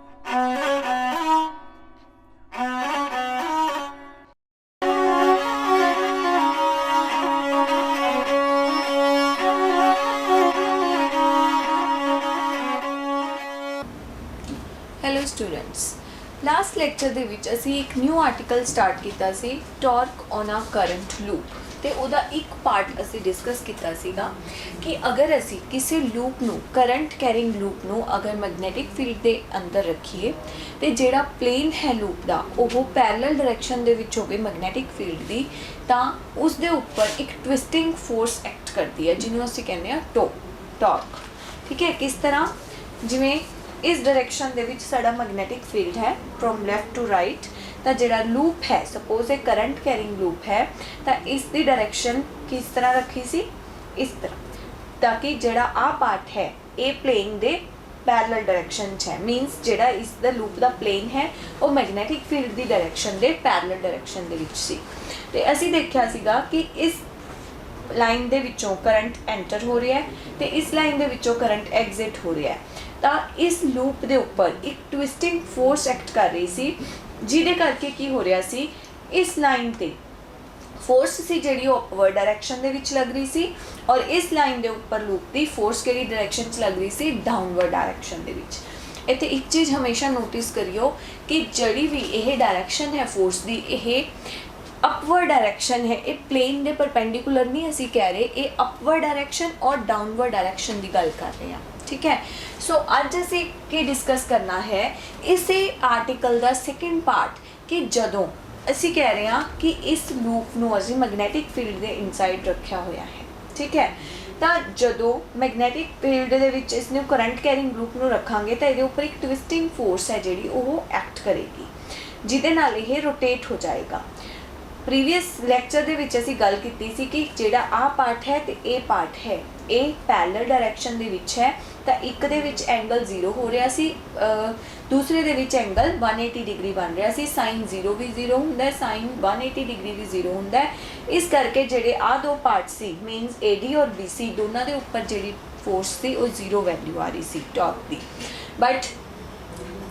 Hello students, last lecture दे विच असी एक न्यू आर्टिकल स्टार्ट किया सी torque on a current loop ते उहदा एक पार्ट असी डिस्कस किया सीगा कि अगर असी किसी लूप नू करंट कैरिंग लूप नू अगर मैगनैटिक फील्ड दे अंदर रखीए ते जिहड़ा प्लेन है लूप दा ओह पैरेलल डायरैक्शन दे विच होवे मैगनैटिक फील्ड दी तां उस दे उपर एक ट्विस्टिंग फोर्स एक्ट करदी है जिन्हों असी कहने आ टॉर्क। ठीक है, किस तरह जिवें इस डायरैक्शन दे विच साडा मैगनैटिक फील्ड है फ्रॉम लैफ्ट टू राइट तो जिहड़ा लूप है सपोज ए करंट कैरिंग लूप है तो इसकी डायरैक्शन किस तरह रखी सी इस तरह, ताकि जिहड़ा आ पार्ट है ये प्लेन दे पैरेलल डायरैक्शन है, मीनस जिहड़ा इस दा लूप दा प्लेन है वो मैगनैटिक फील्ड दी डायरैक्शन दे पैरेलल डायरैक्शन दे विच सी। ते असीं देखिया सीगा कि इस लाइन दे विचों करंट एंटर हो रहा है तो इस लाइन दे विचों करंट एग्जिट हो रहा है, तो इस लूप दे उपर एक ट्विस्टिंग फोर्स एक्ट कर रही सी जिहदे करके की हो रहा सी इस लाइन ते फोर्स सी जिहड़ी अपवर्ड डायरैक्शन दे विच लग रही सी और इस लाइन दे उपर लूप दी फोर्स किहड़ी डायरैक्शन च लग रही सी डाउनवर्ड डायरैक्शन दे विच। इत्थे एक चीज़ हमेशा नोटिस करियो कि जिहड़ी भी यह डायरैक्शन है फोर्स दी यह अपवर्ड डायरैक्शन है, ये प्लेन दे परपेंडिकुलर नहीं असी कह रहे, ये अपवर्ड डायरैक्शन और डाउनवर्ड डायरैक्शन की गल कर रहे हैं। ठीक है, सो अज असी की डिस्कस करना है इसे आर्टिकल का सैकेंड पार्ट कि जदों असी कह रहे हैं कि इस लूप नूं असी मैगनैटिक फील्ड के इनसाइड रखा हुआ है। ठीक है, तो जदों मैगनैटिक फील्ड दे विच इसनूं करंट कैरिंग लूप नूं रखांगे तो ये उपर एक ट्विस्टिंग फोर्स है जिहड़ी ओह एक्ट करेगी जिहदे नाल ये रोटेट हो जाएगा। प्रीवियस लैक्चर दे विच असी गल कीती सी कि जिहड़ा आ पार्ट है तो ये पार्ट है ये पैरेलल डायरैक्शन दे विच है तो एक दे विच एंगल 0 हो रहा सी, दूसरे दे विच एंगल 180 डिग्री बन रहा सी, साइन 0 भी 0 हुंदा है, साइन 180 डिग्री भी 0 हुंदा है। इस करके जिहड़े आ दो पार्ट सी मीनस AD और BC दोनों दे उपर जिहड़ी फोर्स सी वो 0 वैल्यू आ रही सी टॉर्क दी, बट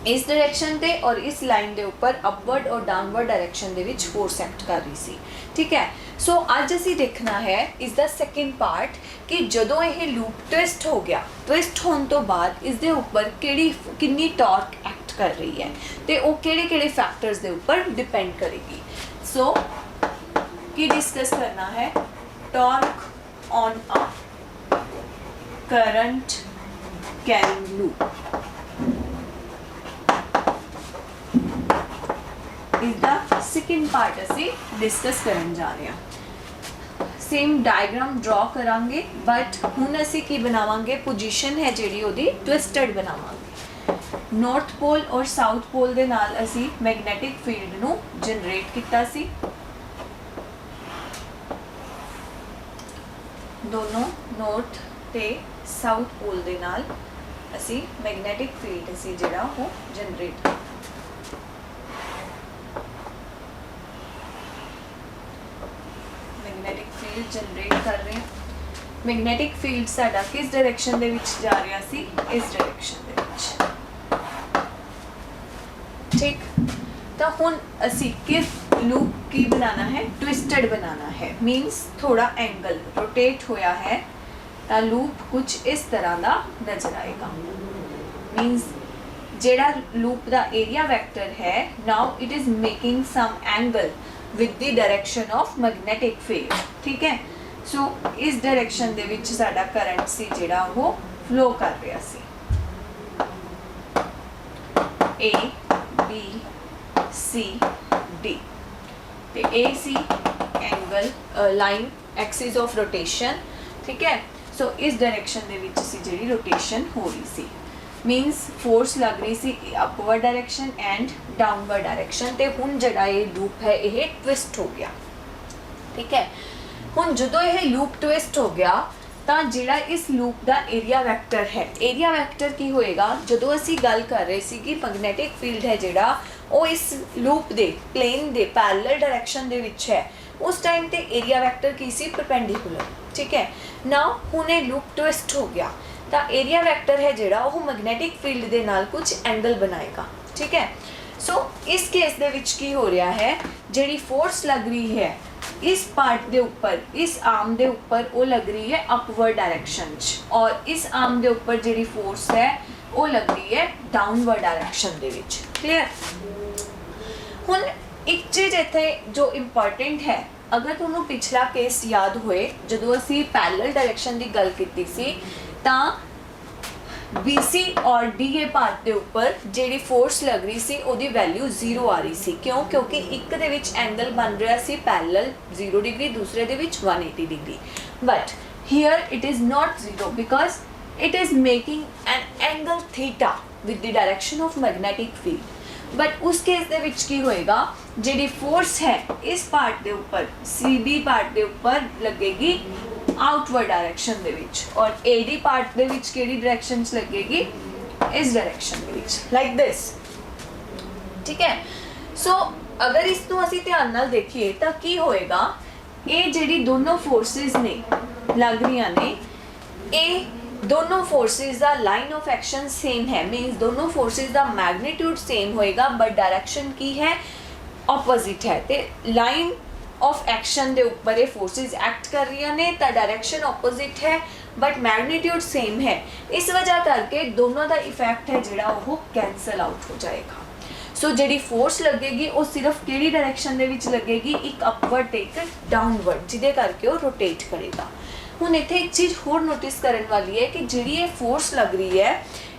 इस डायरैक्शन पे और इस लाइन के उपर अपवर्ड और downward direction they which force act कर रही सी। ठीक है, सो अज असी देखना है इसका सैकेंड पार्ट कि जदों यह लूप ट्विस्ट हो गया, ट्विस्ट होने तो बाद इसके उपर कितनी टॉर्क एक्ट कर रही है तो वो किहड़े फैक्टर्स के उपर डिपेंड करेगी। सो की डिस्कस करना है torque on a current carrying loop. इसका सेकेंड पार्ट असी डिस्कस करन जा रहे हैं। सेम डायग्राम ड्रॉ करांगे बट हुण असी की बनावांगे पोजीशन है जिहड़ी ओदी ट्विस्टेड बनावांगे। नॉर्थ पोल और साउथ पोल दे नाल असी मैगनैटिक फील्ड नू जनरेट कीता सी, दोनों नॉर्थ ते साउथ पोल दे नाल असी मैगनैटिक फील्ड असी जिहड़ा वो जनरेट कीता। मैगनैटिक फील्ड जनरेट कर रहे हैं, मैगनैटिक फील्ड साडा किस डायरैक्शन दे विच जा रहा सी इस डायरैक्शन दे विच। ठीक, तो हुण असी किस लूप की बनाना है ट्विस्टेड बनाना है, मीनस थोड़ा एंगल रोटेट होया है तो लूप कुछ इस तरह का नजर आएगा। मीनस जेड़ा लूप का एरिया वेक्टर है now it is making some angle with the direction of magnetic field। ठीक है, सो इस डायरेक्शन दे विच साडा करंट सी जिहड़ा वो फ्लो कर रहा सी A B C D ते A C angle line axis of rotation. ठीक है, सो इस डायरेक्शन दे विच सी जिहड़ी रोटेशन हो रही सी मीनस फोर्स लग रही सी upward direction and downward direction ते हुण जिहड़ा ये लूप है ये ट्विस्ट हो गया। ठीक है, हुण जदों यह लूप ट्विस्ट हो गया तो जिहड़ा इस लूप का एरिया वैक्टर है, एरिया वैक्टर की होएगा जदों असी गल कर रहे सी कि मैगनैटिक फील्ड है जिहड़ा वो इस लूप दे प्लेन दे पैरेलल डायरैक्शन दे विच है उस टाइम ते एरिया वैक्टर की सी परपेंडिकुलर। ठीक है, नाउ हुण ये लूप ट्विस्ट हो गया ਤਾਂ ਏਰੀਆ ਵੈਕਟਰ ਹੈ ਜਿਹੜਾ ਉਹ ਮੈਗਨੈਟਿਕ ਫੀਲਡ ਦੇ ਨਾਲ ਕੁਝ ਐਂਗਲ ਬਣਾਏਗਾ। ਠੀਕ ਹੈ, ਸੋ ਇਸ ਕੇਸ ਦੇ ਵਿੱਚ ਕੀ ਹੋ ਰਿਹਾ ਹੈ, ਜਿਹੜੀ ਫੋਰਸ ਲੱਗ ਰਹੀ ਹੈ इस पार्ट के ऊपर, इस आर्म के ऊपर वो लग रही है अपवर्ड डायरेक्शन च, और इस आर्म के ऊपर जी फोर्स है वो लग रही है डाउनवर्ड डायरेक्शन दे विच। क्लियर। हुण एक चीज़ इत्थे जो इंपॉर्टेंट है, अगर तुहानूं पिछला केस याद होए जदों असीं पैरेलल डायरेक्शन की गल कीती सी तां BC और DA पार्ट के ऊपर जी फोर्स लग रही सी उहदी वैल्यू 0 आ रही सी। क्यों? क्योंकि एक दे विच एंगल बन रहा सी पैरेलल 0 डिग्री, दूसरे दे विच 180 degree, but here it is not 0 because it is making an angle theta with the direction of magnetic field. But उस केस दे विच की होएगा, जी फोर्स है इस पार्ट के ऊपर CB पार्ट के ऊपर लगेगी आउटवर्ड डायरेक्शन दे विच, और AD पार्ट दे विच केड़ी डायरेक्शन च लगेगी, इस डायरेक्शन दे विच, लाइक दिस। ठीक है, सो अगर इस तो असीं ध्यान नाल देखिए तो की होएगा, ये जिहड़ी दोनों फोर्सेस ने लग रही ने, ये दोनों फोर्सेस का लाइन ऑफ एक्शन सेम है, मीनस दोनों फोर्सेस का मैग्नीट्यूड सेम होएगा, बट डायरेक्शन की है ऑपोजिट है। तो लाइन ऑफ एक्शन के ऊपर ये फोर्सेस एक्ट कर रही ने, तो डायरेक्शन ऑपोजिट है बट मैग्नीट्यूड सेम है। इस वजह करके दोनों का इफेक्ट है जिहड़ा वो कैंसल आउट हो जाएगा। सो जी फोर्स लगेगी वो सिर्फ किहड़ी डायरेक्शन दे विच लगेगी, एक अपवर्ड ते एक डाउनवर्ड, जिहदे करके वो रोटेट करेगा। हुण इत्थे एक चीज़ होर नोटिस करने वाली है कि जिहड़ी ये फोर्स लग रही है,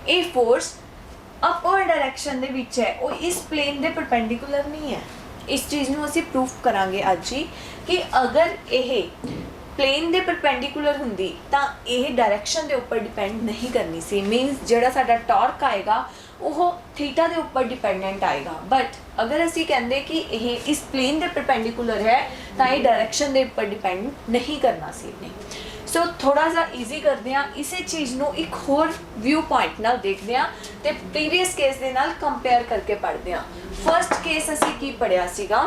ये फोर्स अपवर्ड डायरेक्शन दे विच है, वो इस प्लेन दे परपेंडिकुलर नहीं है। इस चीज़ नूं असीं प्रूफ करांगे अज ही कि अगर यह प्लेन दे परपेंडिकुलर हुंदी तां यह डायरेक्शन दे उपर डिपेंड नहीं करनी सी, मीनस जिहड़ा साडा टॉर्क आएगा वो थीटा के उपर डिपेंडेंट आएगा। बट अगर असीं कहंदे कि यह इस प्लेन के परपेंडिकुलर है तो ये डायरेक्शन के उपर डिपेंड नहीं करना सी ने। सो थोड़ा सा ईजी करते हैं, इसे चीज़ को एक होर व्यू पॉइंट नाल देखते हैं तो प्रीवियस केस के नाल कंपेयर करके पढ़ते हैं। फर्स्ट केस असीं की पढ़िया सीगा,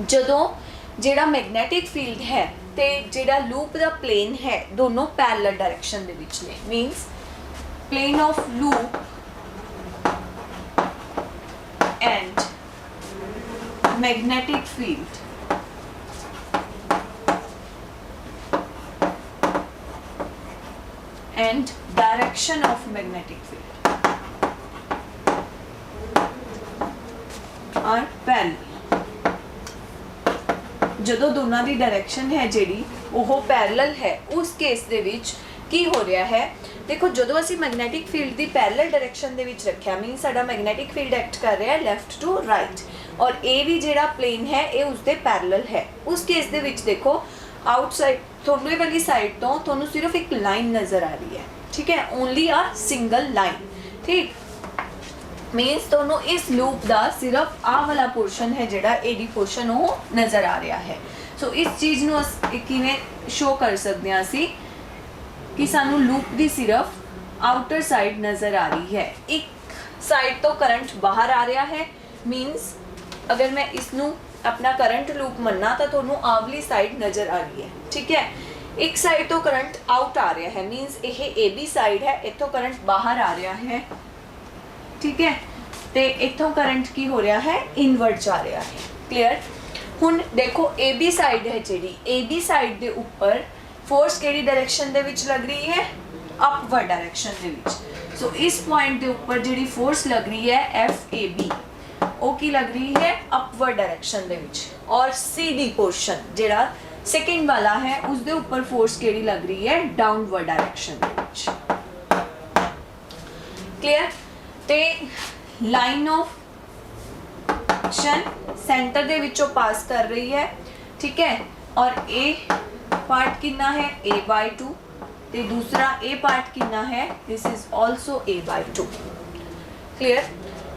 जदों जिहड़ा मैग्नेटिक फील्ड है तो जिहड़ा लूप का प्लेन है दोनों पैरेलल डायरेक्शन दे विच ने, means plane of loop and magnetic field and direction of magnetic field are parallel। जदों दोनों की डायरेक्शन है जिहड़ी वो पैरेलल है, उस केस दे विच की हो रहा है, देखो जदों असीं मैग्नेटिक फील्ड की पैरेलल डायरेक्शन दे विच रखिया, मीन साडा मैग्नेटिक फील्ड एक्ट कर रहा है लैफ्ट टू राइट, और ये भी जिहड़ा प्लेन है ये उसके पैरेलल है। उस केस दे विच देखो आउटसाइड थोड़े वाली साइड तो थोनों सिर्फ एक लाइन नज़र आ रही है। ठीक है, ओनली आ सिंगल लाइन। ठीक, मीनस दोनों इस लूप का सिर्फ आ वाला पोर्शन है जिहड़ा एडी पोर्शन वो नज़र आ रहा है। सो इस चीज़ नूं किवें शो कर सकते हैं असीं कि सानू लूप की सिर्फ आउटर साइड नज़र आ रही है, एक साइड तो करंट बाहर आ रहा है, मीनस अगर मैं इसनूं अपना करंट लूप मनना तो थोनों आवली साइड नज़र आ रही है। ठीक है, एक साइड तो करंट आउट आ रहा है, मीनस यह AB साइड है, इतों करंट बाहर आ रहा है। ठीक है, तो इतों करंट की हो रहा है इनवर्ट जा रहा है। क्लियर। हुण देखो AB साइड है जी, AB साइड के उपर फोर्स किहड़ी डायरेक्शन दे विच लग रही है, अपवर्ड डायरेक्शन दे विच। सो इस पॉइंट के उपर जिहड़ी फोर्स लग रही है FAB वो की लग रही है अपवर्ड डायरेक्शन दे विच, और CD पोर्शन जिहड़ा सेकंड वाला है उसके ऊपर फोर्स केड़ी लग रही है डाउनवर्ड डायरेक्शन दे विच। क्लियर। ते लाइन ऑफ एक्शन सेंटर दे विचों पास कर रही है। ठीक है, और A पार्ट कितना है A/2, ते दूसरा A पार्ट कितना है, this is also A/2। Clear.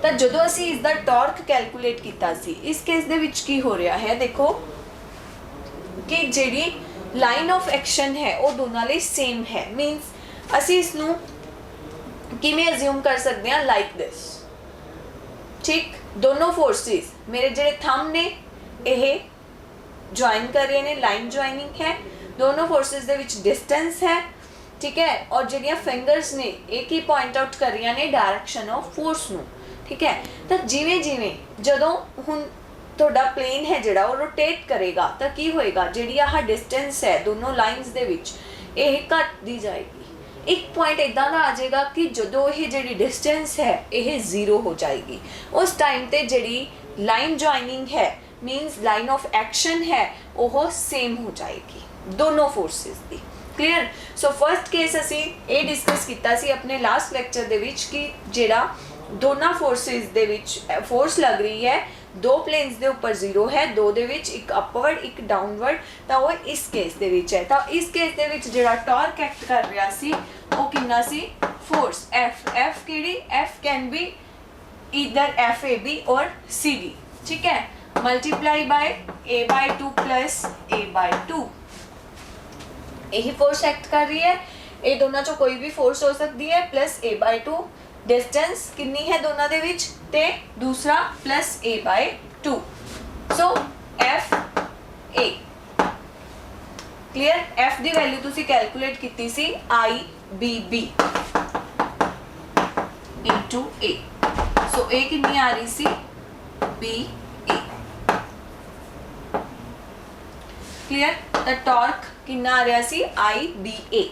तो जदों असीं इसका टॉर्क कैलकुलेट किया सी, इस केस दे विच की हो रहा है, देखो कि जिहड़ी लाइन ऑफ एक्शन है वो दोनों लिए सेम है, मीनस असीं इसनूं किवें अज्यूम कर सकते हैं, लाइक दिस। ठीक, दोनों फोर्सेस मेरे जिहड़े थंब ने यह ज्वाइन कर रहे हैं, लाइन ज्वाइनिंग है, दोनों फोर्सेस दे विच डिस्टेंस है। ठीक है। और ਜਿਹੜੀਆਂ ਫਿੰਗਰਸ ਨੇ ਇਹ ਕੀ ਪੁਆਇੰਟ ਆਊਟ ਕਰ ਰਹੀਆਂ ਨੇ ਡਾਇਰੈਕਸ਼ਨ ਆਫ ਫੋਰਸ ਨੂੰ, ठीक है। ਤਾਂ ਜਿਵੇਂ ਜਿਵੇਂ ਜਦੋਂ ਹੁਣ ਤੁਹਾਡਾ ਪਲੇਨ ਹੈ ਜਿਹੜਾ ਉਹ ਰੋਟੇਟ ਕਰੇਗਾ ਤਾਂ ਕੀ ਹੋਏਗਾ, ਜਿਹੜੀ ਆਹ ਡਿਸਟੈਂਸ ਹੈ ਦੋਨੋਂ ਲਾਈਨਸ ਦੇ ਵਿੱਚ ਇਹ ਘਟਦੀ ਜਾਏਗੀ। ਇੱਕ ਪੁਆਇੰਟ ਇਦਾਂ ਦਾ ਆ ਜਾਏਗਾ ਕਿ ਜਦੋਂ ਇਹ ਜਿਹੜੀ ਡਿਸਟੈਂਸ ਹੈ ਇਹ ਜ਼ੀਰੋ ਹੋ ਜਾਏਗੀ, ਉਸ ਟਾਈਮ ਤੇ ਜਿਹੜੀ ਲਾਈਨ ਜੁਆਇਨਿੰਗ ਹੈ मीनस लाइन ऑफ एक्शन है वो सेम हो जाएगी दोनों फोर्सेस की। क्लीयर। सो फर्स्ट केस असी ये डिस्कस किया सी अपने लास्ट लैक्चर दे विच कि जेड़ा दोनों फोर्सेस दे विच फोर्स लग रही है दो प्लेन्स दे ऊपर जीरो है, दो दे विच एक अपवर्ड एक डाउनवर्ड, तो वो इस केस दे विच है। तो इस केस दे विच जेड़ा टॉर्क एक्ट कर रहा सी वो कितना सी फोर्स एफ। एफ केड़ी F can be either F A B और सी डी, ठीक है, multiply by a by 2 plus a by 2। यही फोर्स एक्ट कर रही है, ये दोनों चो कोई भी फोर्स हो सकती है, प्लस a बाय 2 डिस्टेंस कितनी है दोनों दे विच ते दूसरा plus a by 2। So f a clear. f दी वैल्यू तुसी कैलकुलेट कीती सी I b b into a। So a कितनी आ रही सी b a। क्लियर। तो टॉर्क कितना आ रहा सी आई बी ए।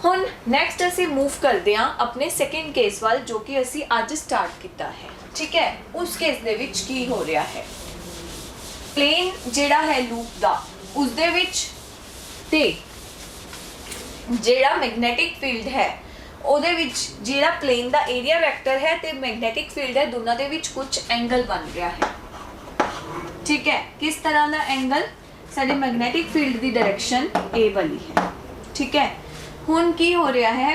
हुन नैक्सट असी मूव करते हैं अपने सैकेंड केस वाल जो कि असी अज स्टार्ट किया है, ठीक है। उस केस दे विच की हो रहा है, प्लेन जेड़ा है लूप दा उस दे विच ते जेड़ा मैग्नेटिक फील्ड है ਉਹਦੇ ਵਿੱਚ ਜਿਹੜਾ प्लेन ਦਾ एरिया वैक्टर है ते मैग्नेटिक फील्ड है, दोनों दे विच कुछ एंगल बन रहा है, ठीक है। किस तरह का एंगल, साडी मैग्नेटिक फील्ड की डायरेक्शन ए वाली है, ठीक है। हुन की हो रहा है,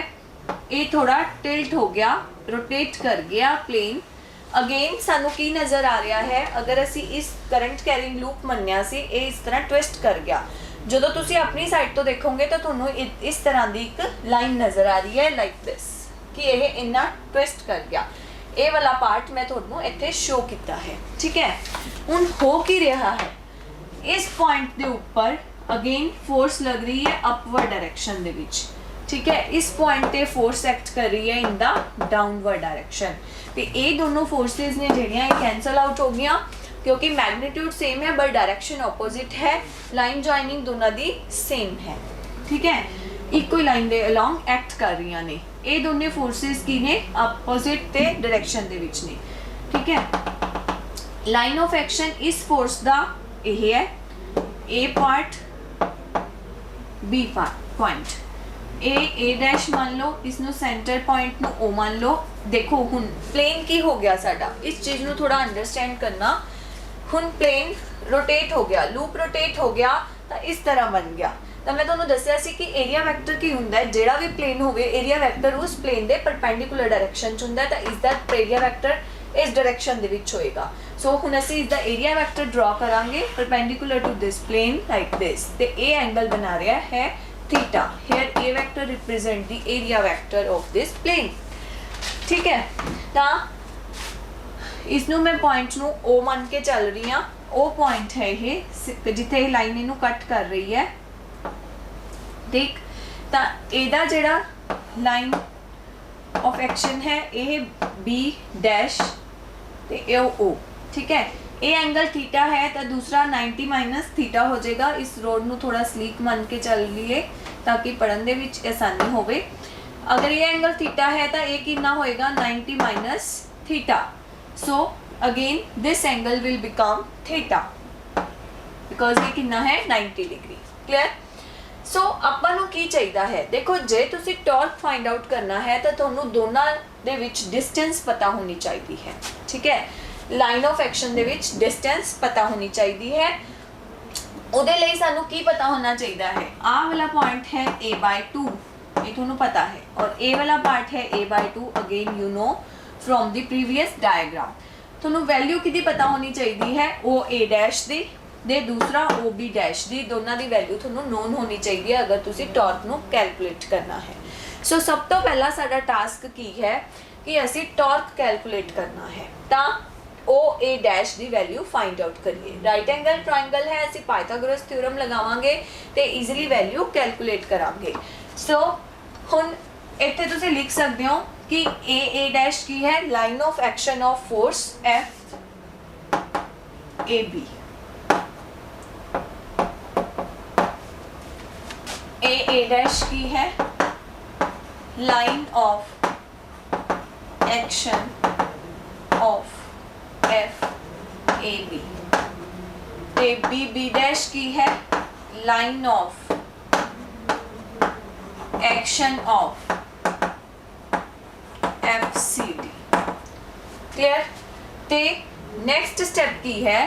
ये थोड़ा टिल्ट हो गया, रोटेट कर गया प्लेन। अगेन सानू की नज़र आ रहा है, अगर असी इस करंट कैरिंग लूप मन्निया सी ये इस तरह ट्विस्ट कर गया, जो तुसी अपनी साइड तो देखोगे तो तुहानू इस तरह की एक लाइन नज़र आ रही है लाइक दिस कि यह इन्ना ट्विस्ट कर गया। ये वाला पार्ट मैं तुहानू इत्थे शो किया है, ठीक है। हुन हो की रहा है, इस पॉइंट के ऊपर अगेन फोर्स लग रही है अपवर्ड डायरेक्शन दे विच, ठीक है। इस पॉइंट पे फोर्स एक्ट कर रही है इन द डाउनवर्ड डायरेक्शन। तो ये दोनों फोर्सेस ने ਜਿਹੜੀਆਂ कैंसल आउट हो गई क्योंकि मैग्नीट्यूड सेम है बट डायरेक्शन ऑपोजिट है, लाइन जॉइनिंग दोनों दी सेम है, ठीक है। एक कोई लाइन दे अलोंग एक्ट कर रही ने, ये दोनों फोर्सेस की ने ऑपोजिट ते डायरेक्शन दे विच ने, ठीक है। लाइन ऑफ एक्शन इस फोर्स दा यह है ए पार्ट बी पार्ट पॉइंट, ए डैश मान लो, इसनो सेंटर पॉइंट नु ओ मान लो। देखो हुन प्लेन की हो गया साडा, इस चीज़ नु थोड़ा अंडरस्टैंड करना। हुन प्लेन रोटेट हो गया, लूप रोटेट हो गया तो इस तरह बन गया। तो मैं तुहानू दस्सिया सी कि एरिया वैक्टर की हुंदा है, जेड़ा भी प्लेन होवे एरिया वैक्टर उस प्लेन दे परपेंडिकुलर डायरेक्शन च हुंदा है, तो इसदा एरिया वैक्टर इस डायरेक्शन दे विच होएगा। सो हुन असी इसदा एरिया वैक्टर ड्रॉ करांगे perpendicular to this plane like this, ते ए एंगल बना रहा है theta. Here a vector represent the area vector of this plane, ठीक है। तो इसनू मैं पॉइंट नू ओ मान के चल रही हाँ, ओ पॉइंट है ये जिथे लाइन इनू कट कर रही है, ठीक। तो एदा जेड़ा लाइन ऑफ एक्शन है ये बी डैश ते ए ओ, ठीक है। ए एंगल थीटा है तो दूसरा 90 माइनस थीटा हो जाएगा। इस रोड नू थोड़ा स्लीक मान के चल लिए ताकि पढ़न दे विच आसानी होवे। अगर ये एंगल थीटा है तो ये कितना होएगा 90 minus theta. So again this angle will become theta because ये कितना है 90 डिग्री। क्लियर। सो ਆਪਾਂ ਨੂੰ ਕੀ ਚਾਹੀਦਾ है, देखो जे तुसी टॉर्क फाइंड आउट करना है तो ਤੁਹਾਨੂੰ ਦੋਨਾਂ ਦੇ ਵਿੱਚ डिस्टेंस पता होनी चाहिए है, ठीक है। लाइन ऑफ एक्शन ਦੇ ਵਿੱਚ डिस्टेंस पता होनी चाहिए है। ਉਹਦੇ ਲਈ ਸਾਨੂੰ ਕੀ पता होना चाहिए है, आ वाला पॉइंट है a/2 ये ਤੁਹਾਨੂੰ पता है, और a वाला पार्ट है a/2 again you know from the previous diagram. ਤੁਹਾਨੂੰ वैल्यू किहदी पता होनी चाहिए है, ओ a डैश दी दे दूसरा ओ बी डैश दी, दोनों की वैल्यू थोनों नोन होनी चाहिए अगर तुसी टॉर्क नू कैलकुलेट करना है। सो सब तो पहला साडा टास्क की है कि असी टॉर्क कैलकुलेट करना है। तो ओ ए डैश की वैल्यू फाइंड आउट करिए। राइट एंगल ट्रायंगल है, असी पाइथागोरस थ्योरम लगावांगे तो ईजिली वैल्यू कैलकुलेट करांगे। सो हुण इत्थे तुसीं लिख सकते हो कि ए डैश की है line of action of force F A B, A dash की है line of action of F A B, B dash की है line of action of F C D. Clear. ते नैक्सट स्टैप की है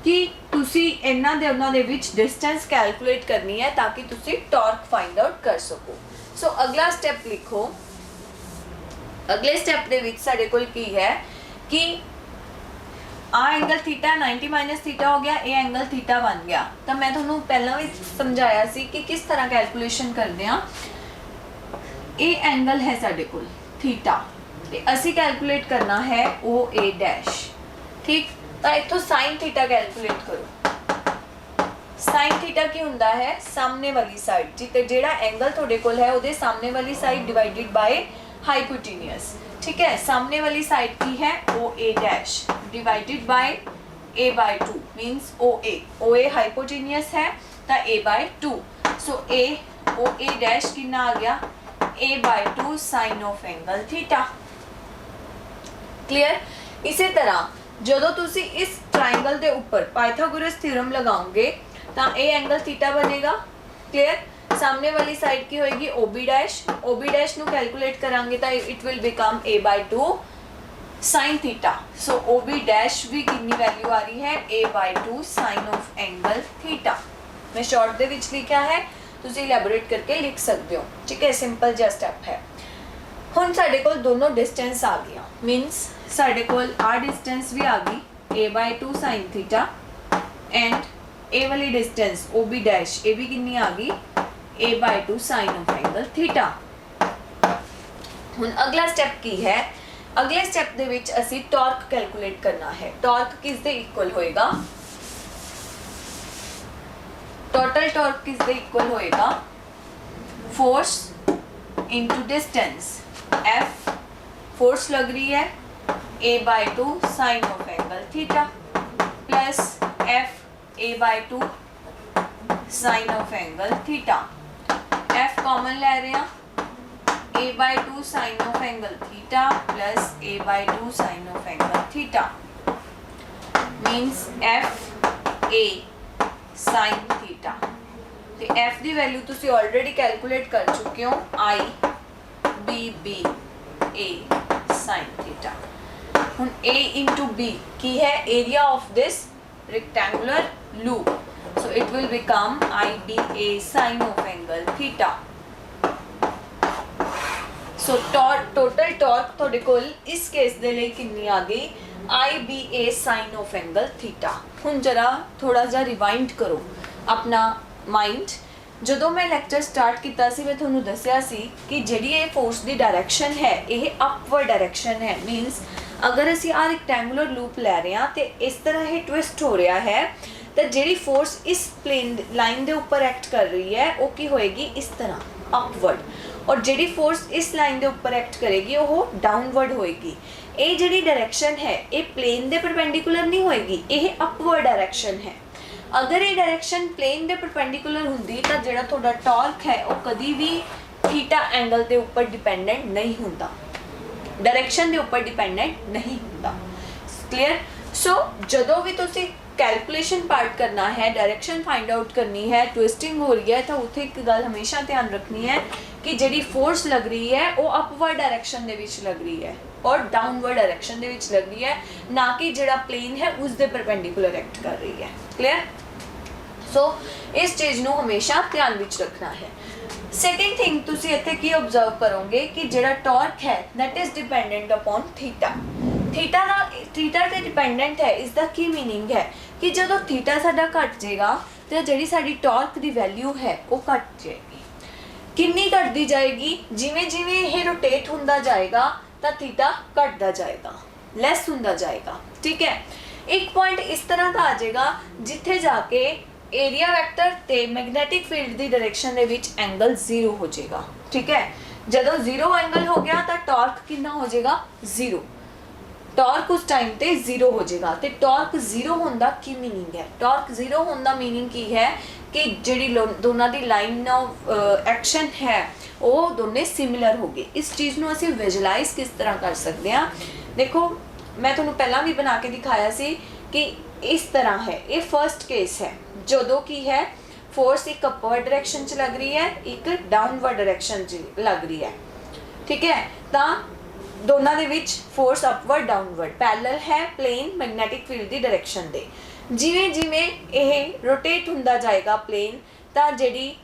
कि तुसी इन्हां दे उन्हां दे विच डिस्टेंस कैलकुलेट करनी है ताकि तुसी टॉर्क फाइंड आउट कर सको। सो अगला स्टैप लिखो। अगले स्टैप दे विच साडे कोल की है कि आ एंगल थीटा 90 माइनस थीटा हो गया, ए एंगल थीटा बन गया। तो मैं तुहानू पहला भी समझाया सी कि किस तरह कैलकुलेशन करते हैं। ए एंगल है साडे कोल थीटा ते असी कैलकुलेट करना है ओ ए डैश। ठीक, तो इत्थों साइन थीटा कैलकुलेट करो। साइन थीटा की हुंदा है सामने वाली साइड, जिते जेड़ा एंगल तुहाडे कोल है उहदे सामने वाली साइड डिवाइडेड बाय हाइपोटेन्यूस। ठीक है, सामने वाली साइड की है O A dash divided by A by 2 means O A hypotenuse है तो ए by 2। So A O A dash कितना आ गया A by 2 sine of angle theta. Clear. इसी तरह जो तुसी इस ट्राइंगल के उपर पाइथागोरस थ्योरम लगाओगे तो ए एंगल थीटा बनेगा। क्लियर। सामने वाली साइड की होगी ओ बी डैश नू कैलकुलेट करांगे तो it will become A by 2 sine theta. So O B dash भी कितनी वैल्यू आ रही है A by 2 sine of angle theta. मैं शॉर्ट दे विच लिखा है, तुसी इलैबोरेट करके लिख सकते हो। ठीक है, सिंपल जिहा स्टैप है। हुण साडे कोल दोनों डिस्टेंस आ गई, मीनस साडे कोल आ डिस्टेंस भी आ गई A by 2 sine theta and A वाली distance O B dash A भी कितनी आ गई A by 2 sine of angle theta. हुण अगला स्टैप की है, अगले स्टैप दे विच असी टॉर्क कैलकुलेट करना है। टॉर्क किस दे इक्वल होएगा, टोटल टॉर्क किस दे इक्वल होएगा force into distance. F force लग रही है A by 2 sine of angle theta plus F A by 2 sine of angle theta. F common ले रहे हैं A by 2 sine of angle theta plus A by 2 sine of angle theta means F A sine theta. तो F की value तुसी already calculate कर चुके हो I B B A sine theta. हुण ए इंटू बी की है area of this rectangular loop, so it will become I B A sine of angle theta. So total torque तुहाडे कोल इस केस दे लई कितनी आ गई I B A sine of angle theta. हुण जरा थोड़ा जा रिवाइंड करो अपना माइंड। जो मैं लैक्चर स्टार्ट किया सी मैं तुहानू दस्सिया सी कि जिहड़ी ये फोर्स की डायरैक्शन है ये अपवर्ड डायरैक्शन है। मीनस अगर असी आ रेक्टेंगुलर लूप लै रहे हैं तो इस तरह ये ट्विस्ट हो रहा है तो जिहड़ी फोर्स इस प्लेन लाइन के उपर एक्ट कर रही है वो की होएगी इस तरह अपवर्ड, और जिहड़ी फोर्स इस लाइन के उपर एक्ट करेगी वो डाउनवर्ड होएगी। ये जिहड़ी डायरैक्शन है ये प्लेन के परपेंडिकुलर नहीं होएगी, ये अपवर्ड डायरैक्शन है। अगर ये डायरैक्शन प्लेन के परपेंडिकुलर हुंदी तो जिहड़ा तुहाडा टॉर्क है वो कभी भी थीटा एंगल के उपर डिपेंडेंट नहीं हुंदा, डायरैक्शन के उपर डिपेंडेंट नहीं हुंदा। क्लियर। सो जदों भी तुसी कैलकुलेशन पार्ट करना है, डायरैक्शन फाइंड आउट करनी है, ट्विस्टिंग हो रही है तो उत्थे एक गल हमेशा ध्यान रखनी है कि जिहड़ी फोर्स लग रही है वो अपवर्ड डायरैक्शन दे विच लग रही है और डाउनवर्ड डायरैक्शन दे विच लग रही है, ना कि जिहड़ा प्लेन है उस दे परपेंडिकुलर एक्ट कर रही है। क्लियर। सो इस चीज़ नू हमेशा ध्यान विच रखना है। सेकेंड थिंग तुसी इत्थे की ऑब्जर्व करोगे कि जिहड़ा टॉर्क है that is dependent upon theta. Theta ते डिपेंडेंट है। इसका की मीनिंग है कि जदों थीटा साडा घट जाएगा तो जिहड़ी साडी टॉर्क की वैल्यू है वो घट जाएगी। कितनी घटती जाएगी, जिवें जिवें ये रोटेट हुंदा जाएगा तो थीटा घटता जाएगा, लेस हुंदा जाएगा। ठीक है। एक पॉइंट इस तरह का आ जाएगा जिथे जाके ਏਰੀਆ ਵੈਕਟਰ ਤੇ ਮੈਗਨੈਟਿਕ ਫੀਲਡ ਦੀ ਡਾਇਰੈਕਸ਼ਨ ਦੇ ਵਿੱਚ ਐਂਗਲ 0 ਹੋ ਜਾਏਗਾ। ਠੀਕ ਹੈ, ਜਦੋਂ 0 ਐਂਗਲ ਹੋ ਗਿਆ ਤਾਂ ਟਾਰਕ ਕਿੰਨਾ ਹੋ ਜਾਏਗਾ 0। ਟਾਰਕ ਉਸ ਟਾਈਮ ਤੇ 0 ਹੋ ਜਾਏਗਾ। ਤੇ ਟਾਰਕ 0 ਹੋਣ ਦਾ ਕੀ ਮੀਨਿੰਗ ਹੈ? ਟਾਰਕ 0 ਹੋਣ ਦਾ ਮੀਨਿੰਗ ਕੀ ਹੈ ਕਿ ਜਿਹੜੀ ਦੋਨਾਂ ਦੀ ਲਾਈਨ ਆਫ ਐਕਸ਼ਨ ਹੈ ਉਹ ਦੋਨੇ ਸਿਮਿਲਰ ਹੋ ਗਏ। ਇਸ ਚੀਜ਼ ਨੂੰ ਅਸੀਂ ਵਿਜ਼ੂਅਲਾਈਜ਼ ਕਿਸ ਤਰ੍ਹਾਂ ਕਰ ਸਕਦੇ ਹਾਂ? ਦੇਖੋ, ਮੈਂ ਤੁਹਾਨੂੰ ਪਹਿਲਾਂ ਵੀ ਬਣਾ ਕੇ ਦਿਖਾਇਆ ਸੀ ਕਿ ਇਸ ਤਰ੍ਹਾਂ ਹੈ। ਇਹ ਫਰਸਟ ਕੇਸ ਹੈ ਜਦੋਂ ਕੀ ਹੈ ਫੋਰਸ ਇੱਕ ਅਪਵਰਡ ਡਾਇਰੈਕਸ਼ਨ 'ਚ ਲੱਗ ਰਹੀ ਹੈ, ਇੱਕ ਡਾਊਨਵਰਡ ਡਾਇਰੈਕਸ਼ਨ 'ਚ ਲੱਗ ਰਹੀ ਹੈ। ਠੀਕ ਹੈ, ਤਾਂ ਦੋਨਾਂ ਦੇ ਵਿੱਚ ਫੋਰਸ ਅਪਵਰਡ ਡਾਊਨਵਰਡ ਪੈਰਲਲ ਹੈ ਪਲੇਨ ਮੈਗਨੈਟਿਕ ਫੀਲਡ ਦੀ ਡਾਇਰੈਕਸ਼ਨ ਦੇ। ਜਿਵੇਂ ਜਿਵੇਂ ਇਹ ਰੋਟੇਟ ਹੁੰਦਾ ਜਾਏਗਾ ਪਲੇਨ, ਤਾਂ ਜਿਹੜੀ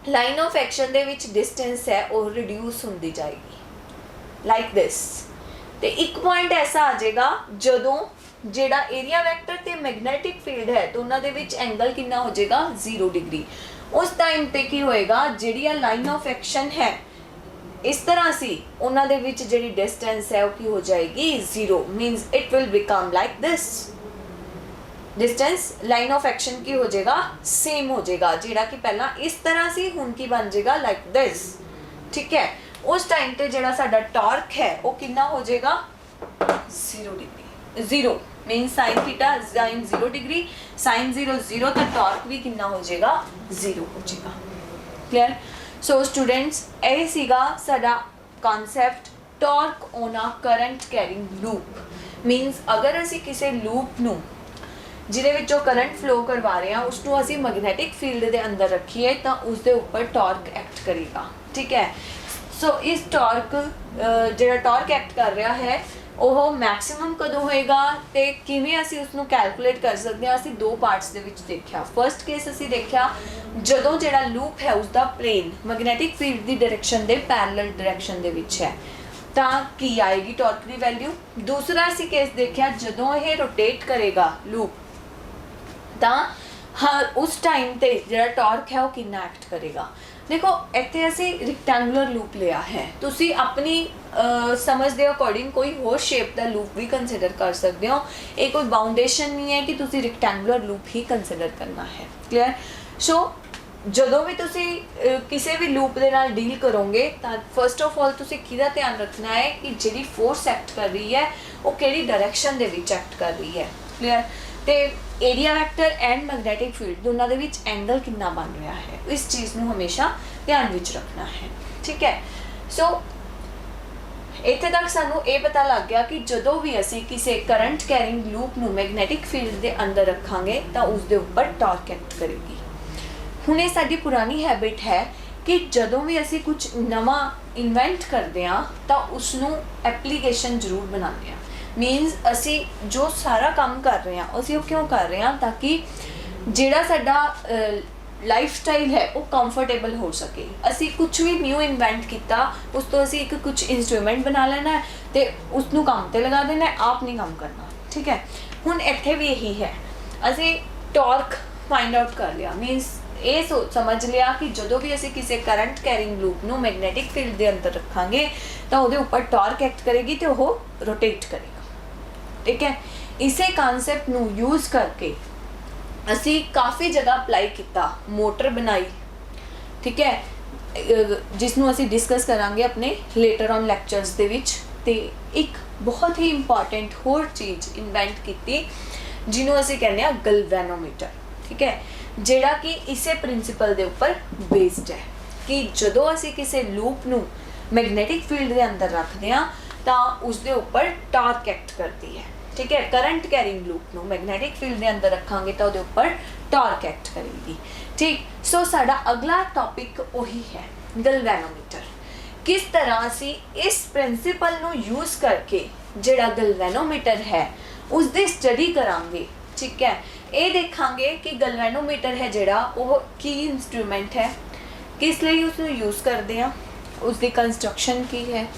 ਲਾਈਨ ਆਫ ਐਕਸ਼ਨ ਦੇ ਵਿੱਚ ਡਿਸਟੈਂਸ ਹੈ ਉਹ ਰਿਡਿਊਸ ਹੁੰਦੀ ਜਾਏਗੀ ਲਾਈਕ ਦਿਸ। ਤੇ ਇੱਕ ਪੁਆਇੰਟ ਐਸਾ ਆ ਜਾਏਗਾ ਜਦੋਂ ਜਿਹੜਾ ਏਰੀਆ ਵੈਕਟਰ ਤੇ ਮੈਗਨੈਟਿਕ ਫੀਲਡ ਹੈ ਦੋਨਾਂ ਦੇ ਵਿੱਚ ਐਂਗਲ ਕਿੰਨਾ ਹੋ ਜਾਏਗਾ 0 ਡਿਗਰੀ। ਉਸ ਟਾਈਮ ਤੇ ਕੀ ਹੋਏਗਾ, ਜਿਹੜੀ ਲਾਈਨ ਆਫ ਐਕਸ਼ਨ ਹੈ ਇਸ ਤਰ੍ਹਾਂ ਸੀ, ਉਹਨਾਂ ਦੇ ਵਿੱਚ ਜਿਹੜੀ ਡਿਸਟੈਂਸ ਹੈ ਉਹ ਕੀ ਹੋ ਜਾਏਗੀ 0, means it will become like this. Distance line of action की हो जाएगा सेम हो जाएगा, जेड़ा कि पहला इस तरह से हुन की बन जाएगा लाइक दिस। ठीक है, उस टाइम पे जेड़ा साडा टॉर्क है वो कितना हो जाएगा 0 degree. 0 mean sine theta sine 0 degree, sine 0 0, तो टॉर्क भी कितना हो जाएगा 0 हो जाएगा। क्लियर? सो स्टूडेंट्स, ये सीगा साडा concept torque on a current carrying loop. मीनस अगर असी किसी लूप नू ਜਿਹਦੇ ਵਿੱਚੋਂ ਕਰੰਟ ਫਲੋ ਕਰਵਾ ਰਹੇ ਹਾਂ ਉਸ ਨੂੰ ਅਸੀਂ ਮੈਗਨੈਟਿਕ ਫੀਲਡ ਦੇ ਅੰਦਰ ਰੱਖੀਏ ਤਾਂ ਉਸ ਦੇ ਉੱਪਰ ਟਾਰਕ ਐਕਟ ਕਰੇਗਾ। ਠੀਕ ਹੈ, ਸੋ ਇਸ ਟਾਰਕ ਜਿਹੜਾ ਟਾਰਕ ਐਕਟ ਕਰ ਰਿਹਾ ਹੈ ਉਹ ਮੈਕਸਿਮਮ ਕਦੋਂ ਹੋਏਗਾ ਤੇ ਕਿਵੇਂ ਅਸੀਂ ਉਸ ਨੂੰ ਕੈਲਕੂਲੇਟ ਕਰ ਸਕਦੇ ਹਾਂ? ਅਸੀਂ ਦੋ ਪਾਰਟਸ ਦੇ ਵਿੱਚ ਦੇਖਿਆ। ਫਰਸਟ ਕੇਸ ਅਸੀਂ ਦੇਖਿਆ ਜਦੋਂ ਜਿਹੜਾ ਲੂਪ ਹੈ ਉਸ ਦਾ ਪਲੇਨ ਮੈਗਨੈਟਿਕ ਫੀਲਡ ਦੀ ਡਾਇਰੈਕਸ਼ਨ ਦੇ ਪੈਰਲਲ ਡਾਇਰੈਕਸ਼ਨ ਦੇ ਵਿੱਚ ਹੈ ਤਾਂ ਕੀ ਆਏਗੀ ਟਾਰਕ ਦੀ ਵੈਲਿਊ। ਦੂਸਰਾ ਅਸੀਂ ਕੇਸ ਦੇਖਿਆ ਜਦੋਂ ਇਹ ਰੋਟੇਟ ਕਰੇਗਾ ਲੂਪ ਤਾਂ उस टाइम ते ਜਿਹੜਾ ਟਾਰਕ ਹੈ ਉਹ ਕਿੰਨਾ ਐਕਟ ਕਰੇਗਾ। देखो ਇੱਥੇ ਅਸੀਂ ਰੈਕਟੈਂਗੂਲਰ ਲੂਪ ਲਿਆ ਹੈ, ਤੁਸੀਂ ਆਪਣੀ ਸਮਝ ਦੇ ਅਕੋਰਡਿੰਗ ਕੋਈ ਹੋਰ ਸ਼ੇਪ ਦਾ ਲੂਪ ਵੀ ਕੰਸੀਡਰ ਕਰ ਸਕਦੇ ਹੋ। ਇਹ ਕੋਈ ਬਾਉਂਡੇਸ਼ਨ ਨਹੀਂ ਹੈ ਕਿ ਤੁਸੀਂ ਰੈਕਟੈਂਗੂਲਰ ਲੂਪ ਹੀ ਕੰਸੀਡਰ ਕਰਨਾ ਹੈ। ਕਲੀਅਰ? ਸੋ ਜਦੋਂ ਵੀ ਤੁਸੀਂ ਕਿਸੇ ਵੀ ਲੂਪ ਦੇ ਨਾਲ ਡੀਲ ਕਰੋਗੇ ਤਾਂ ਫਸਟ ਆਫ ਆਲ ਤੁਸੀਂ ਕਿਹਦਾ ਧਿਆਨ ਰੱਖਣਾ ਹੈ ਕਿ ਜਿਹੜੀ ਫੋਰਸ ਐਕਟ ਕਰ ਰਹੀ ਹੈ ਉਹ ਕਿਹੜੀ ਡਾਇਰੈਕਸ਼ਨ ਦੇ ਵਿੱਚ ਐਕਟ ਕਰ ਰਹੀ ਹੈ। ਕਲੀਅਰ? ਤੇ area vector and magnetic field ਦੋਨਾਂ ਦੇ ਵਿੱਚ ਐਂਗਲ ਕਿੰਨਾ ਬਣ ਰਿਹਾ ਹੈ, ਇਸ ਚੀਜ਼ ਨੂੰ ਹਮੇਸ਼ਾ ਧਿਆਨ ਵਿੱਚ ਰੱਖਣਾ ਹੈ। ਠੀਕ ਹੈ, ਸੋ ਇੱਥੇ ਤੱਕ ਸਾਨੂੰ ਇਹ ਪਤਾ ਲੱਗ ਗਿਆ ਕਿ ਜਦੋਂ ਵੀ ਅਸੀਂ ਕਿਸੇ ਕਰੰਟ ਕੈਰਿੰਗ ਲੂਪ ਨੂੰ ਮੈਗਨੈਟਿਕ ਫੀਲਡ ਦੇ ਅੰਦਰ ਰੱਖਾਂਗੇ ਤਾਂ ਉਸ ਦੇ ਉੱਪਰ ਟਾਰਕ ਐਕਟ ਕਰੇਗੀ। ਹੁਣ ਇਹ ਸਾਡੀ ਪੁਰਾਣੀ ਹੈਬਿਟ ਹੈ ਕਿ ਜਦੋਂ ਵੀ ਅਸੀਂ ਕੁਝ ਨਵਾਂ ਇਨਵੈਂਟ ਕਰਦੇ ਹਾਂ ਤਾਂ ਉਸ ਨੂੰ ਐਪਲੀਕੇਸ਼ਨ ਜ਼ਰੂਰ ਬਣਾਉਂਦੇ ਹਾਂ। मीनस असी जो सारा काम कर रहे हैं असी क्यों कर रहे हैं ताकि जिहड़ा साडा लाइफ स्टाइल है वो कंफर्टेबल हो सके। असी कुछ भी न्यू इन्वेंट किया उस तो असी एक कुछ इंस्ट्रूमेंट बना लेना है तो उसनू काम ते लगा देना है, आप नहीं काम करना। ठीक है, हुण इत्थे भी यही है, असी टॉर्क फाइंड आउट कर लिया। मीनस ये समझ लिया कि जो भी असी किसी करंट कैरिंग लूप नू मैगनैटिक फील्ड के अंदर रखांगे तो वो उपर टॉर्क एक्ट करेगी तो वह रोटेट करेगा। ठीक है, इसे कॉन्सैप्ट नू यूज़ करके असी काफ़ी जगह अप्लाई किया, मोटर बनाई। ठीक है, जिसनू असी डिस्कस करांगे अपने लेटर ऑन लैक्चर्स दे विच। ते एक बहुत ही इंपॉर्टेंट होर चीज़ इन्वेंट की जिन्हों असी कहने आ गलवैनोमीटर। ठीक है, जिहड़ा कि इसे प्रिंसिपल दे उपर बेस्ड है कि जदों असी किसी लूप नू मैगनैटिक फील्ड के अंदर रखते हैं तो उसके उपर टॉर्क एक्ट करती है। ठीक है, करंट कैरिंग लूप नू मैगनैटिक फील्ड के अंदर रखांगे तो उसके उपर टॉर्क एक्ट करेगी। ठीक, सो साडा अगला टॉपिक वही है गलवैनोमीटर। किस तरह असी इस प्रिंसिपल नू यूज़ करके जिहड़ा गलवैनोमीटर है उसकी स्टडी करांगे। ठीक है, ये देखांगे कि गलवैनोमीटर है जिहड़ा वो की इंस्ट्रूमेंट है, किस लिए उसनू यूज़ करते हैं, उसकी कंस्ट्रक्शन की है,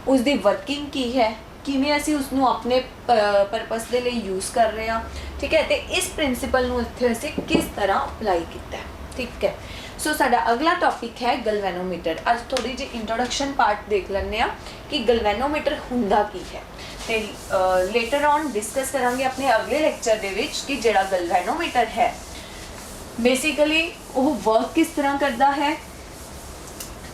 उसकी वर्किंग की है, किवें असी उसनू अपने परपस के लिए यूज़ कर रहे हैं। ठीक है, तो इस प्रिंसिपल नू इत्थे असी किस तरह अप्लाई किया है। ठीक है, सो साडा अगला टॉपिक है गलवैनोमीटर। अज थोड़ी जी इंट्रोडक्शन पार्ट देख लैंदे आ कि गलवैनोमीटर हुंदा की है ते लेटर ऑन डिस्कस करांगे अपने अगले लैक्चर दे विच कि जिहड़ा गलवैनोमीटर है बेसिकली वो वर्क किस तरह करता है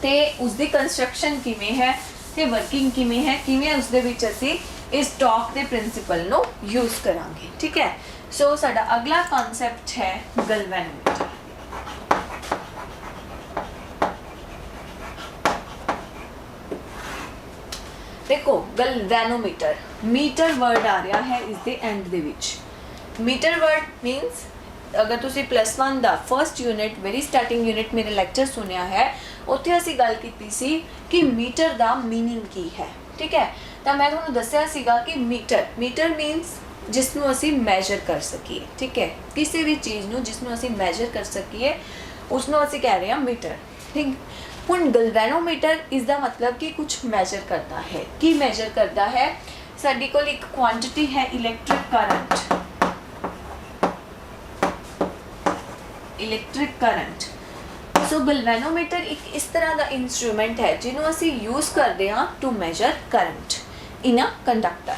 ते उसकी कंस्ट्रक्शन किवें है ते वर्किंग किवें है, किवें उसदे विच असीं इस टॉर्क के प्रिंसिपल नो यूज़ करांगे। ठीक है, सो साडा अगला कॉन्सैप्ट है गैल्वेनोमीटर। देखो गैल्वेनोमीटर, मीटर वर्ड आ रहा है इस दे एंड दे विच। मीटर वर्ड मीनस अगर तुसी +1 दा first unit very starting unit मेरे लेक्चर सुनिया है, उत्थे असीं गल कीती सी कि मीटर दा मीनिंग की है। ठीक है, तो मैं तुहानूं दस्सिया सीगा कि मीटर मीनस जिसनूं असीं मैजर कर सकीए। ठीक है, किसी भी चीज़ नूं जिसनूं असीं मैजर कर सकीए उसनूं असीं कह रहे हैं मीटर। ठीक, हुण गैल्वेनोमीटर इसका मतलब कि कुछ मैजर करता है। की मैजर करता है, साडी कोल एक क्वांटिटी है इलैक्ट्रिक करंट, इलैक्ट्रिक करंट। सो गैल्वेनोमीटर एक इस तरह का इंस्ट्रूमेंट है जिन्हों असी यूज़ करते हैं to measure current in a conductor.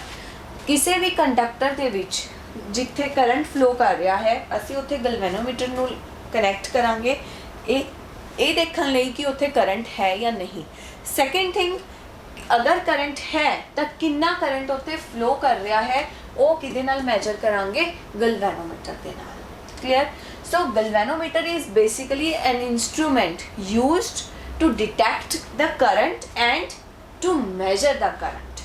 किसी भी कंडक्टर के विच जिथे करंट फ्लो कर रहा है असी उत्थे गैल्वेनोमीटर नूं कनैक्ट करांगे ये देखने लई कि उत्थे करंट है या नहीं। सैकेंड थिंग, अगर करंट है तो कितना करंट उत्थे फ्लो कर रहा है वो किहदे नाल मैजर करांगे, गैल्वेनोमीटर के नाल। Clear? So galvanometer is basically an instrument used to detect the current and to measure the current.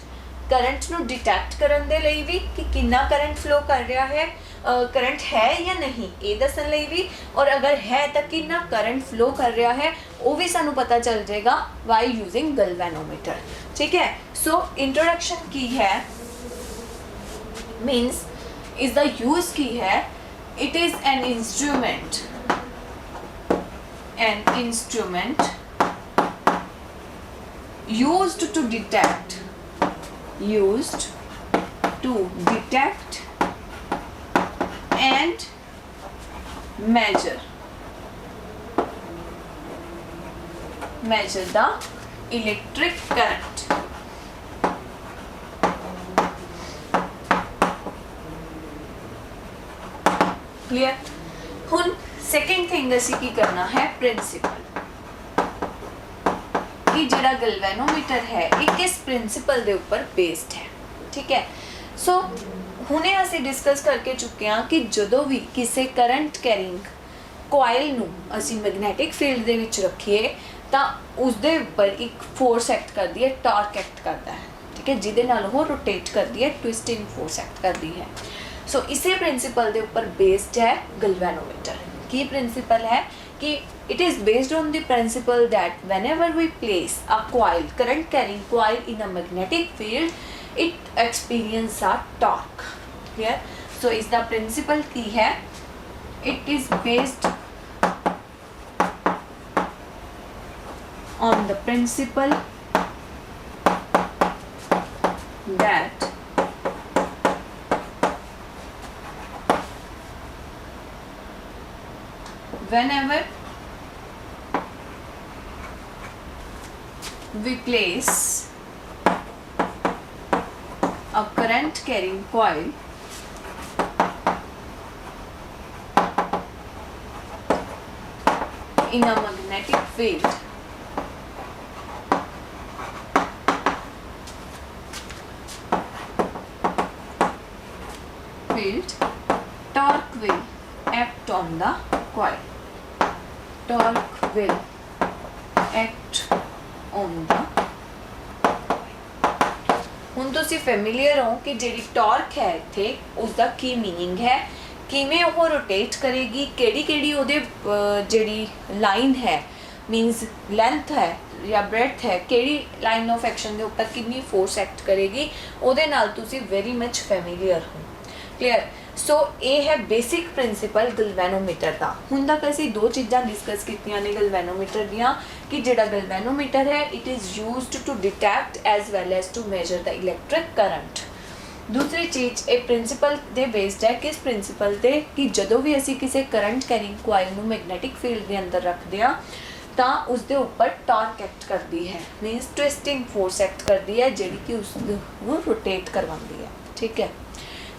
Current नू डिटेक्ट करन दे लई भी कि कितना करंट फ्लो कर रहा है, करंट है या नहीं ये दसन लई भी, और अगर है तो कितना करंट फ्लो कर रहा है वो भी सानू पता चल जाएगा वाई यूजिंग गैल्वेनोमीटर। ठीक है, सो इंट्रोडक्शन की है मीन्स इसका यूज की है। It is an instrument used to detect and measure the electric current। Clear? हुण सैकेंड थिंग असीं की करना है प्रिंसिपल कि जिहड़ा गैल्वेनोमीटर है ये किस प्रिंसिपल दे ऊपर बेस्ड है। ठीक है, सो हुणे असीं डिस्कस करके चुके हैं कि जदों भी किसी करंट कैरिंग कोयल नूं असीं मैग्नैटिक फील्ड दे विच रखीए तां उसदे उपर एक फोर्स एक्ट करदी है, टॉर्क एक्ट करता है। ठीक है, जिहदे नाल वो रोटेट करदी है, ट्विस्टिंग फोर्स एक्ट करदी है। सो इसी प्रिंसिपल के ऊपर बेस्ड है गैल्वेनोमीटर। की प्रिंसिपल है कि it is based on the principle that whenever we place a coil, current carrying coil in a magnetic field it experience a torque. Clear? So इसका प्रिंसिपल की है, it is based on the principle that whenever we place a current carrying coil in a magnetic field, torque will act on the coil। Torque will act on the हुण तुसीं familiar हो कि जिहड़ी torque है इत्थे उसका की meaning है, किवें वो रोटेट करेगी, केड़ी उहदे जिहड़ी लाइन है मीनस लेंथ है या ब्रेथ है, केड़ी लाइन ऑफ एक्शन के ऊपर कितनी फोर्स एक्ट करेगी, उहदे नाल तुसीं वेरी मच फैमिलियर हो। क्लियर? सो ये है बेसिक प्रिंसिपल गैल्वेनोमीटर का। हुण तक असीं दो चीज़ां डिस्कस कीतियां ने गैल्वेनोमीटर दियां कि जिहड़ा गैल्वेनोमीटर है it is used to detect as well as to measure the electric current. दूसरी चीज़ ये प्रिंसिपल दे बेस्ड है किस प्रिंसिपल ते कि जदों भी असीं किसी करंट कैरिंग कॉइल नूं मैग्नेटिक फील्ड के अंदर रखते हैं तो उसके ऊपर टॉर्क एक्ट करती है, मीनस ट्विस्टिंग फोर्स एक्ट करती है जिहड़ी कि उसको रोटेट करवाती है। ठीक है,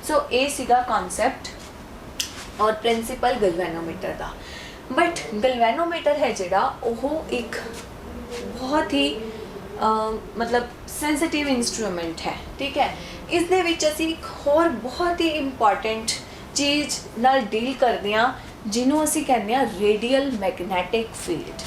सो ये सीगा कॉन्सैप्ट और प्रिंसीपल गलवैनोमीटर का। बट गलवैनोमीटर है जिहड़ा ओह एक बहुत ही मतलब सेंसिटिव इंस्ट्रूमेंट है, ठीक है। इस दे विच असीं एक होर बहुत ही इंपॉर्टेंट चीज़ नाल डील करते हैं जिन्हों असीं कहते हैं रेडियल मैगनैटिक फील्ड।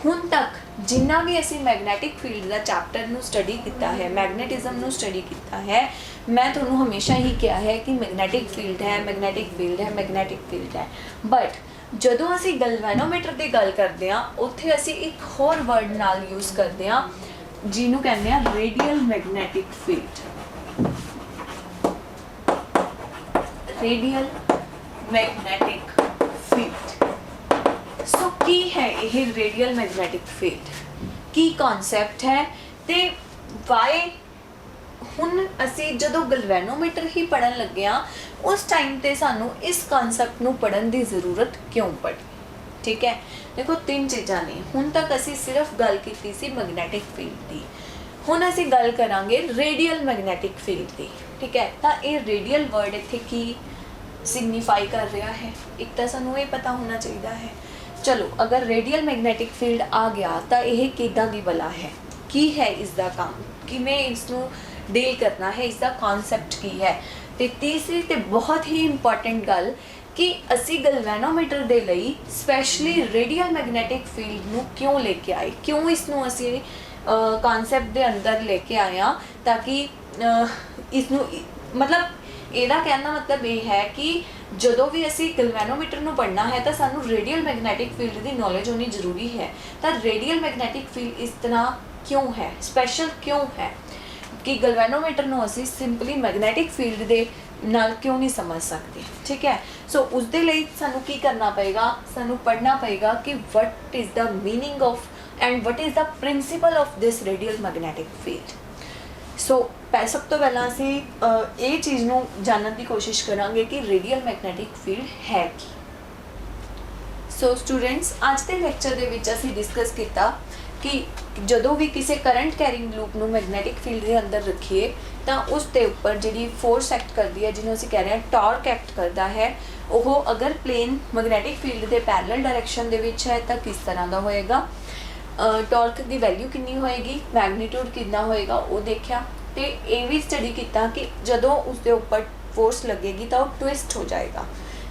हुण तक जिन्ना भी असीं मैगनैटिक फील्ड का चैप्टर नूं स्टडी किया है, मैगनेटिज्म नूं स्टडी किया है, मैं तुहानूं हमेशा ही कहा है कि मैगनैटिक फील्ड है, मैगनैटिक फील्ड है, मैगनैटिक फील्ड है। बट जदों असीं गलवैनोमीटर की गल करते हैं उत्थे असीं एक होर वर्ड नाल यूज़ करते हैं जिन्हों कहते हैं radial magnetic field. Radial magnetic field. So की है यह रेडियल मैगनैटिक फील्ड, की कॉन्सैप्ट है ते वाई हुण असीं जदों गलवैनोमीटर ही पढ़न लगे हाँ उस टाइम ते सानू इस कॉन्सैप्ट नूं पढ़न की जरूरत क्यों पड़ी, ठीक है। देखो तीन चीज़ां ने, हुण तक असीं सिर्फ गल कीती सी मैगनैटिक फील्ड की, हुण असीं गल करांगे रेडियल मैगनैटिक फील्ड की, ठीक है। तो ये रेडियल वर्ड इत्थे की सिग्नीफाई कर रहा है, एक तो सानू ये पता होना चाहिए है। चलो अगर रेडियल मैगनैटिक फील्ड आ गया तो यह किदां दी बला है, की है इसका काम, किवें इसनूं डील करना है, इसका कॉन्सैप्ट की है। तो तीसरी तो बहुत ही इंपॉर्टेंट गल कि असी गलवैनोमीटर दे लई स्पैशली रेडियल मैगनैटिक फील्ड नूं क्यों लेके आए, क्यों इसनूं असी कॉन्सैप्ट दे अंदर लेके आए हाँ, ताकि इसनूं मतलब ਇਹਦਾ कहना मतलब ये है कि ਜਦੋਂ भी असी गलवैनोमीटर नूं पढ़ना है तो सानू रेडियल मैगनैटिक फील्ड की नॉलेज होनी जरूरी है। तो रेडियल मैगनैटिक फील्ड इस तरह क्यों है, स्पैशल क्यों है कि गलवैनोमीटर नूं असी सिंपली मैगनैटिक फील्ड दे नाल क्यों नहीं समझ सकते, ठीक है। सो उस दे लई सानू की करना पेगा, सानू पढ़ना पेगा कि what is the meaning of and what is the principle of this radial magnetic field. So सब तो पहला असी ये चीज़ नूं जानने की कोशिश करांगे कि रेडियल मैगनैटिक फील्ड है की। सो स्टूडेंट्स अज के लैक्चर दे विच असी डिस्कस किया कि जदों भी किसी करंट कैरिंग लूप नूं मैगनैटिक फील्ड के अंदर रखिए तो उसके उपर जिहड़ी फोर्स एक्ट करती है जिन्होंने असी कह रहे हैं टॉर्क एक्ट करता है, वो अगर प्लेन मैगनैटिक फील्ड के पैरेलल डायरैक्शन दे विच है तो किस तरह का होएगा, टॉर्क की वैल्यू कितनी होएगी, मैगनीट्यूड कितना होएगा वो देखा। तो ये भी स्टडी किया कि जदों उसके उपर फोर्स लगेगी तो वो ट्विस्ट हो जाएगा,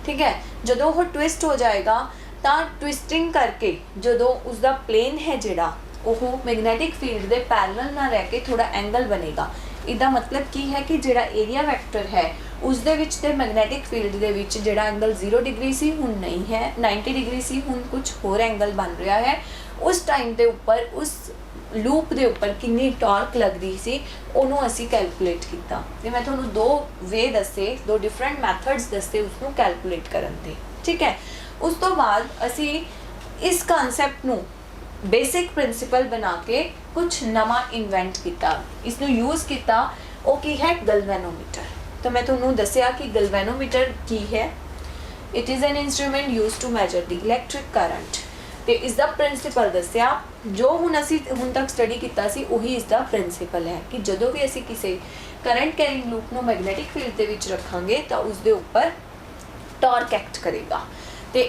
ठीक है। जदों वो ट्विस्ट हो जाएगा तो ट्विस्टिंग करके जदों उसका प्लेन है जिहड़ा वो मैगनैटिक फील्ड के पैरेलल ना रह के थोड़ा एंगल बनेगा। इसका मतलब की है कि जिहड़ा एरिया वैक्टर है उस दे विच ते मैगनैटिक फील्ड के विच जिहड़ा एंगल 0 डिग्री सी हुण नहीं है, 90 डिग्री सी हुण कुछ होर एंगल बन रहा है। उस टाइम के उपर उस लूप के उपर कितनी टॉर्क लग रही सी उन्हों असी कैलकुलेट किया। तो मैं तुहानूं दो वे दसे, दो डिफरेंट मैथड्स दसे उसनूं कैलकुलेट करन दे, ठीक है। उस तो बाद असी इस कॉन्सैप्ट नूं बेसिक प्रिंसीपल बना के कुछ नवा इन्वेंट किया, इसनूं यूज़ किया, वो की है गलवैनोमीटर। तो मैं तुहानूं दसिया कि गलवैनोमीटर की है, it is an instrument use to measure the electric current. तो इसका प्रिंसीपल दसिया जो हुण असी हुण तक स्टडी किया सी उही इसका प्रिंसीपल है कि जदों भी असी किसी करंट कैरिंग लूप नूं मैगनैटिक फील्ड के विच रखांगे तो उसके उपर टॉर्क एक्ट करेगा। तो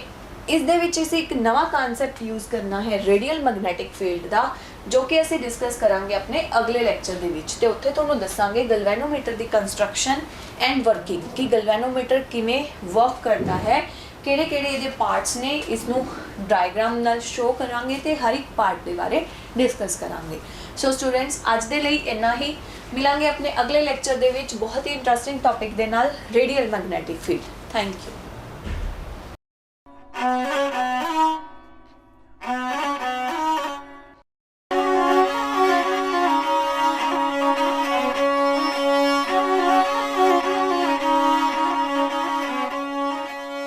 इस दे विच असी एक नवा कॉन्सैप्ट यूज़ करना है रेडियल मैगनैटिक फील्ड का, जो कि असी डिस्कस करांगे अपने अगले लैक्चर दे विच। ते उत्थे तुहानूं दसांगे गलवैनोमीटर की कंस्ट्रक्शन एंड वर्किंग कि गलवैनोमीटर किवें वर्क करता है, किहड़े-किहड़े इहदे पार्ट्स ने, इसनूं डायग्राम नाल शो करांगे ते हर एक पार्ट के बारे डिस्कस करांगे। सो स्टूडेंट्स अज दे लई इन्ना ही, मिलांगे अपने अगले लैक्चर दे विच बहुत ही इंटरस्टिंग टॉपिक दे नाल radial magnetic field. Thank you.